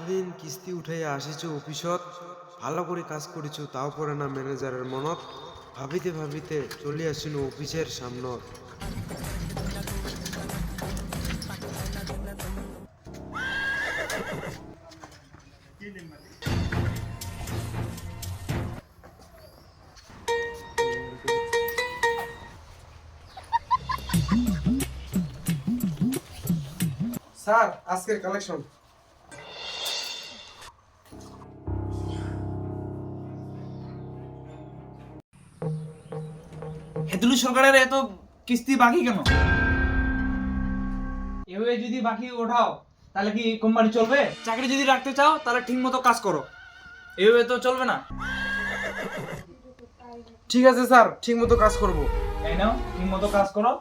সারাদিন কিস্তি উঠাইয়া আসিছ অফিসত, ভালো করে কাজ করিছ, তাও পরে না ম্যানেজারের মনত। ভাবিতে ভাবিতে চলে আসিনু অফিসের সামনত। স্যার, আজকের কালেকশন। হেতুলি সরকারের এত কিস্তি বাকি কেন? এভাবে যদি বাকি ওঠাও তাহলে কি কোম্পানি চলবে? চাকরি যদি রাখতে চাও তাহলে ঠিক মতো কাজ করো, এভাবে তো চলবে না। ঠিক আছে স্যার, ঠিক মতো কাজ করব। এই নাও, ঠিক মতো কাজ করো।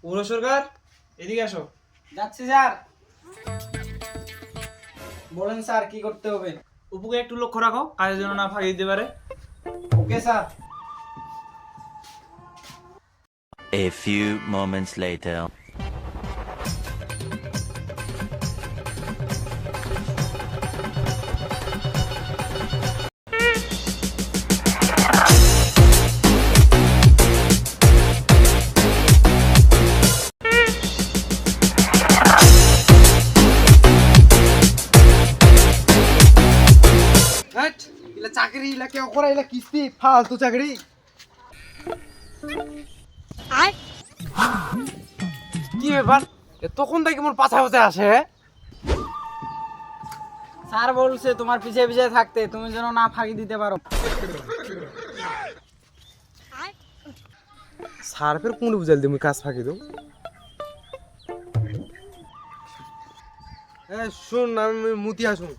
পৌর সরকার, এদিকে আসো। যাচ্ছি স্যার। বলেন স্যার, কি করতে হবে? উপকে একটু লক্ষ্য রাখো, কাজের জন্য না ফাঁকি দিতে পারে। Okay sir. A few moments later. হ্যাট, ইলা চাকরি, ইলা কেউ করে, ইলা কিস্তি, ফালতু চাকরি। কি ব্যাপার, তখন থেকে মোর পাছা পাছা আসে। স্যার বলছে তোমার পিছে পিছে থাকতে, তুমি যেন না ফাঁকি দিতে পারো। স্যার ফের কোন বুঝাল দিমু কাজ ফাঁকি দো। শুন, আমি মুতি আসুন।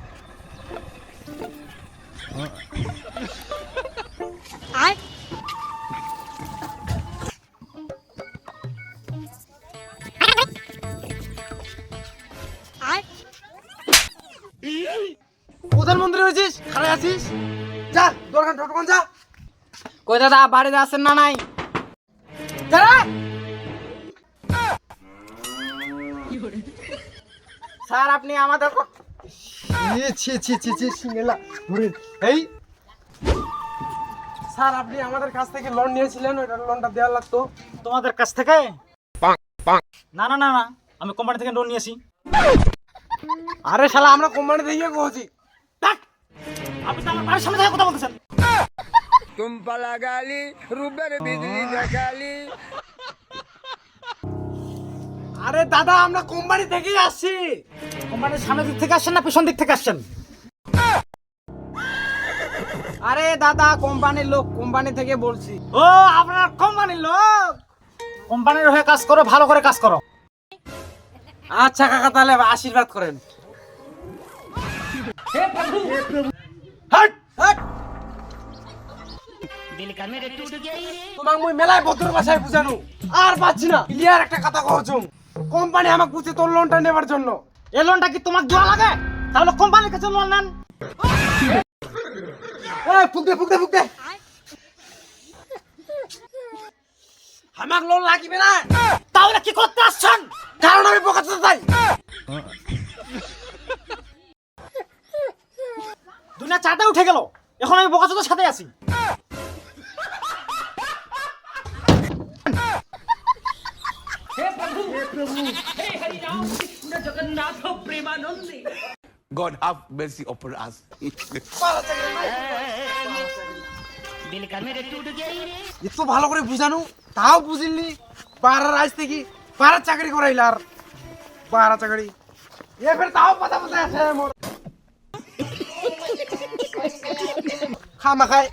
প্রধানমন্ত্রী হয়েছিস, খারাপ আছিস? যা দোকান ঠকন যা। কই দাদা, বাড়িতে আছেন না নাই? স্যার আপনি আমাদের এই স্যার, আপনি আমাদের কাছ থেকে লোন নিয়েছিলেন, ওই লোনটা দেওয়া লাগতো। তোমাদের কাছ থেকে? না না না না, আমি কোম্পানি থেকে লোন নিয়েছি। আরে শালা, আমরা কোম্পানি থেকে কইছি। আপনি তো আমার বাড়ির সামনে থেকে কথা বলতেছেন। আরে দাদা, আমরা কোম্পানি থেকেই আসছি। কোম্পানির সামনের দিক থেকে আসছেন না পিছন দিক থেকে আসছেন? আরে দাদা, কোম্পানির লোক, কোম্পানি থেকে বলছি। ও, আপনার কোম্পানির লোক? কোম্পানির হয়ে কাজ করো, ভালো করে কাজ করো। আচ্ছা কাকা, তাহলে আশীর্বাদ করেন। হাট, হাট। তোমাক মুই মেলায় ভদ্র ভাষায় বুঝানো আর পাচ্ছি না। ক্লিয়ার একটা কথা কহছুম, কোম্পানি আমাকে বুঝে তোর লোনটা নেবার জন্য। এই লোনটা কি তোমার দেওয়া লাগে? তাহলে কোম্পানির কাছে লোন নেন। এই ফুক দে, ফুক দে, ফুক দে। আমাক লোন লাগিবে না। তাহলে কি করতে আসছেন? কারণ আমি বোকাতে চাই। দুনিয়া চাঁদে উঠে গেল, এখন আমি বোকাচোদার সাথে আছি। God have mercy upon us. এত ভালো করে বুঝানো, তাও বুঝিনি। পাড়ার আজ থেকে পাড়ার চাকরি করাইল, আর পাড়া চাকরি এবার তাও পাতা পাতা আছে মোর। খামা খায়।